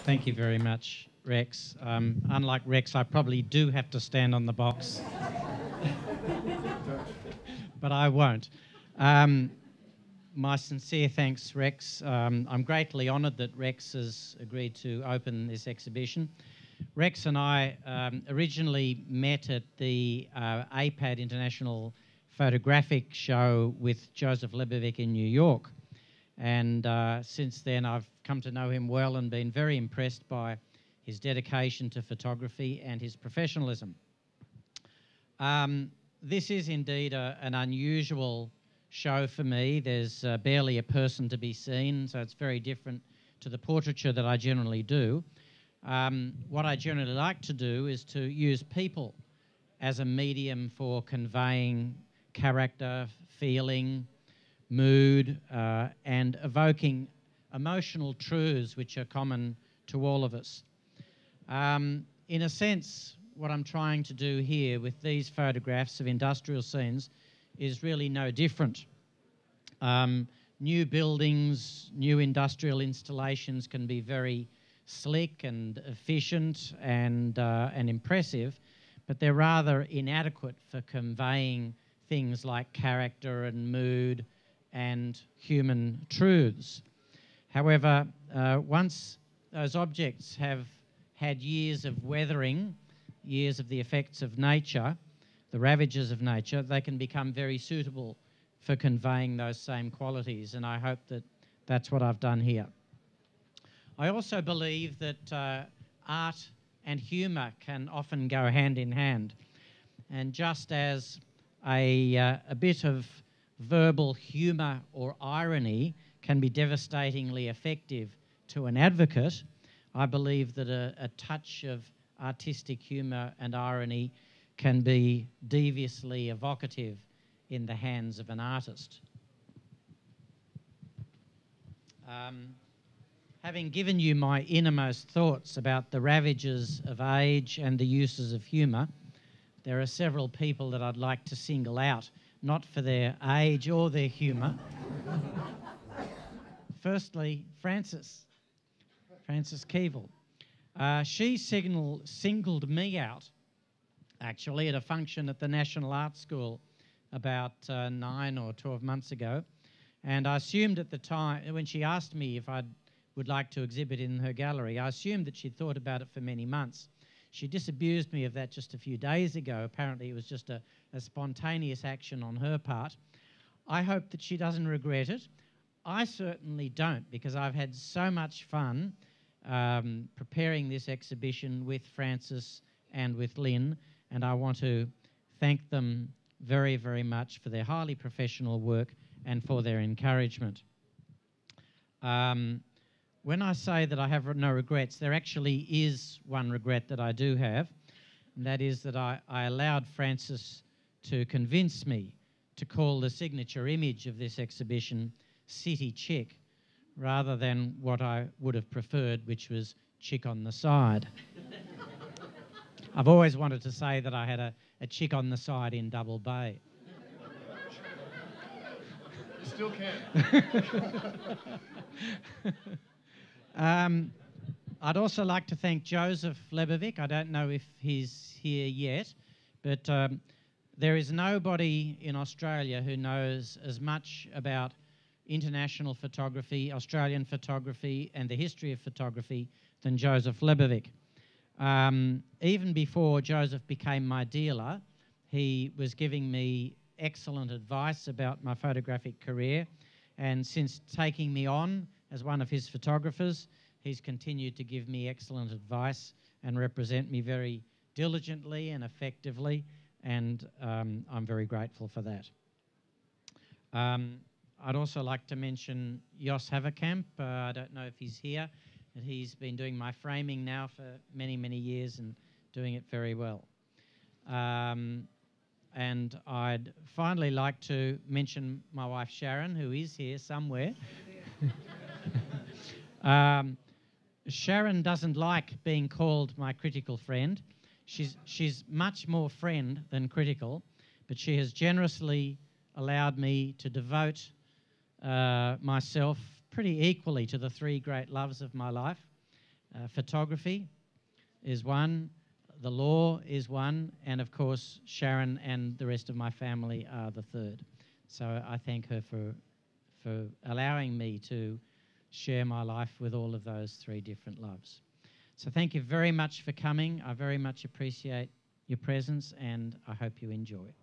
Thank you very much, Rex. Unlike Rex, I probably do have to stand on the box, but I won't. My sincere thanks, Rex. I'm greatly honoured that Rex has agreed to open this exhibition. Rex and I originally met at the APAD International Photographic Show with Joseph Lebovic in New York. And since then, I've come to know him well and been very impressed by his dedication to photography and his professionalism. This is indeed an unusual show for me. There's barely a person to be seen, so it's very different to the portraiture that I generally do. What I generally like to do is to use people as a medium for conveying character, feeling, mood, and evoking emotional truths which are common to all of us. In a sense, what I'm trying to do here with these photographs of industrial scenes is really no different. New buildings, new industrial installations can be very slick and efficient and impressive, but they're rather inadequate for conveying things like character and mood and human truths. However, once those objects have had years of weathering, years of the effects of nature, the ravages of nature, they can become very suitable for conveying those same qualities, and I hope that that's what I've done here. I also believe that art and humour can often go hand in hand, and just as a bit of verbal humour or irony can be devastatingly effective to an advocate, I believe that a touch of artistic humour and irony can be deviously evocative in the hands of an artist. Having given you my innermost thoughts about the ravages of age and the uses of humour, there are several people that I'd like to single out, not for their age or their humour. Firstly, Frances Keevil. She singled me out, actually, at a function at the National Art School about 9 or 12 months ago. And I assumed at the time, when she asked me if I would like to exhibit in her gallery, I assumed that she'd thought about it for many months. She disabused me of that just a few days ago. Apparently it was just a spontaneous action on her part. I hope that she doesn't regret it. I certainly don't, because I've had so much fun preparing this exhibition with Frances and with Lynn, and I want to thank them very, very much for their highly professional work and for their encouragement. When I say that I have no regrets, there actually is one regret that I do have, and that is that I allowed Frances to convince me to call the signature image of this exhibition City Chick, rather than what I would have preferred, which was Chick on the Side. I've always wanted to say that I had a chick on the side in Double Bay. You still can. I'd also like to thank Joseph Lebovic. I don't know if he's here yet, but there is nobody in Australia who knows as much about international photography, Australian photography, and the history of photography than Joseph Lebovic. Even before Joseph became my dealer, he was giving me excellent advice about my photographic career, and since taking me on as one of his photographers, he's continued to give me excellent advice and represent me very diligently and effectively, and I'm very grateful for that. I'd also like to mention Jos Haverkamp. I don't know if he's here, but he's been doing my framing now for many, many years and doing it very well. And I'd finally like to mention my wife Sharon, who is here somewhere. Sharon doesn't like being called my critical friend. She's much more friend than critical, but she has generously allowed me to devote myself pretty equally to the three great loves of my life, Photography is one, the law is one, and of course Sharon and the rest of my family are the third. So I thank her for allowing me to share my life with all of those three different loves. So thank you very much for coming. I very much appreciate your presence, and I hope you enjoy.